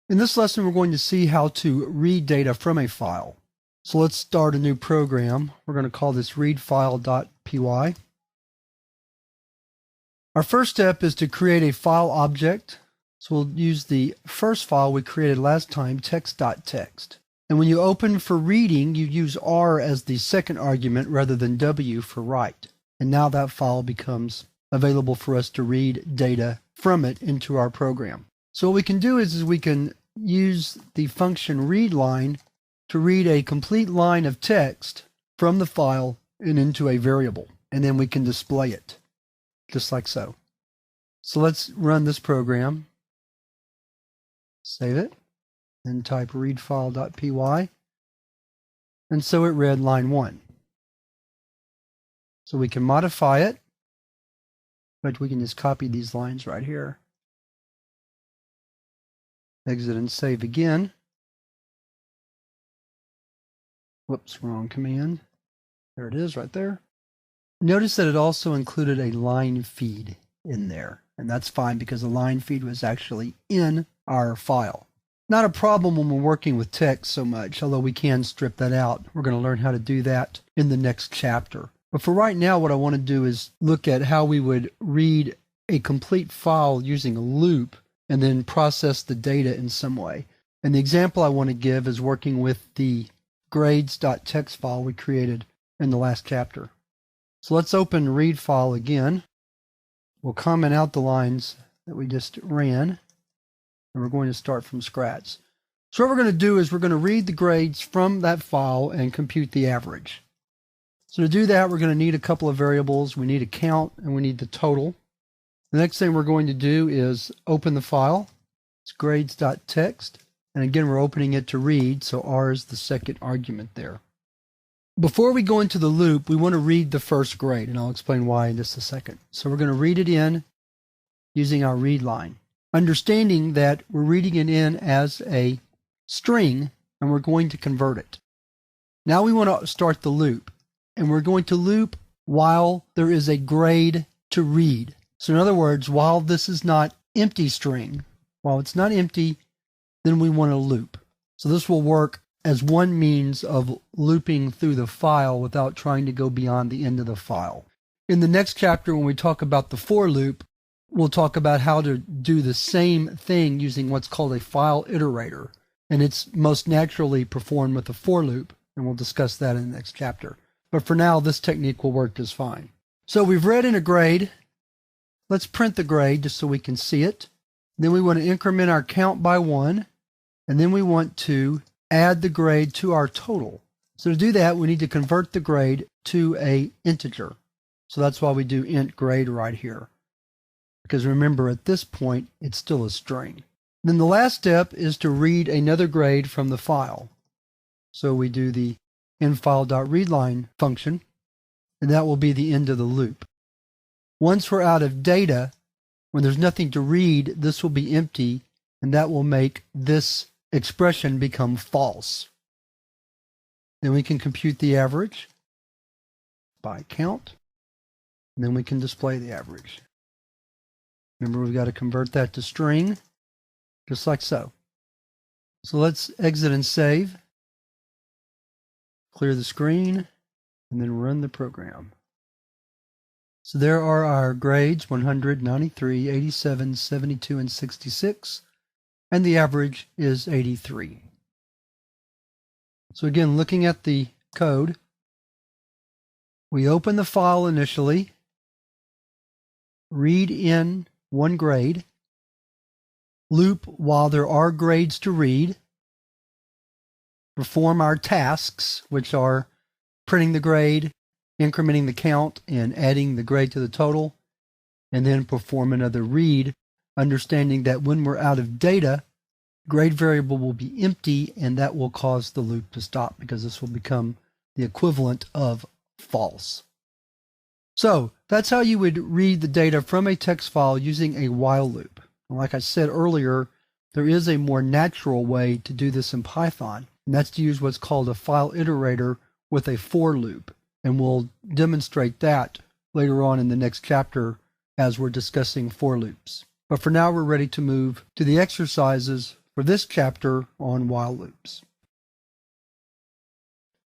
In this lesson, we're going to see how to read data from a file. So let's start a new program. We're going to call this readfile.py. Our first step is to create a file object. So we'll use the first file we created last time, text.txt. And when you open for reading, you use R as the second argument rather than W for write. And now that file becomes available for us to read data from it into our program. So what we can do is we can use the function readLine to read a complete line of text from the file and into a variable. And then we can display it, just like so. So let's run this program. Save it, and type readfile.py. And so it read line 1. So we can modify it, but we can just copy these lines right here. Exit and save again. Whoops, wrong command. There it is right there. Notice that it also included a line feed in there, and that's fine because the line feed was actually in our file. Not a problem when we're working with text so much, although we can strip that out. We're going to learn how to do that in the next chapter. But for right now, what I want to do is look at how we would read a complete file using a loop and then process the data in some way. And the example I want to give is working with the grades.txt file we created in the last chapter. So let's open read file again. We'll comment out the lines that we just ran, and we're going to start from scratch. So what we're going to do is we're going to read the grades from that file and compute the average. So to do that, we're going to need a couple of variables. We need a count and we need the total. The next thing we're going to do is open the file. It's grades.txt. And again, we're opening it to read, so R is the second argument there. Before we go into the loop, we want to read the first grade, and I'll explain why in just a second. So we're going to read it in using our read line, understanding that we're reading it in as a string, and we're going to convert it. Now we want to start the loop, and we're going to loop while there is a grade to read. So in other words, while this is not empty string, while it's not empty, then we want to loop. So this will work as one means of looping through the file without trying to go beyond the end of the file. In the next chapter, when we talk about the for loop, we'll talk about how to do the same thing using what's called a file iterator. And it's most naturally performed with a for loop, and we'll discuss that in the next chapter. But for now, this technique will work just fine. So we've read in a grade. Let's print the grade just so we can see it. Then we want to increment our count by 1, and then we want to add the grade to our total. So to do that, we need to convert the grade to an integer. So that's why we do int grade right here. Because remember, at this point, it's still a string. Then the last step is to read another grade from the file. So we do the endFile.readLine function, and that will be the end of the loop. Once we're out of data, when there's nothing to read, this will be empty, and that will make this expression become false. Then we can compute the average by count, and then we can display the average. Remember, we've got to convert that to string, just like so. So let's exit and save, clear the screen, and then run the program. So there are our grades, 100, 93, 87, 72, and 66, and the average is 83. So again, looking at the code, we open the file initially, read in one grade, loop while there are grades to read, perform our tasks, which are printing the grade, incrementing the count, and adding the grade to the total, and then perform another read, understanding that when we're out of data, grade variable will be empty, and that will cause the loop to stop because this will become the equivalent of false. So that's how you would read the data from a text file using a while loop. Like I said earlier, there is a more natural way to do this in Python, and that's to use what's called a file iterator with a for loop. And we'll demonstrate that later on in the next chapter as we're discussing for loops. But for now, we're ready to move to the exercises for this chapter on while loops.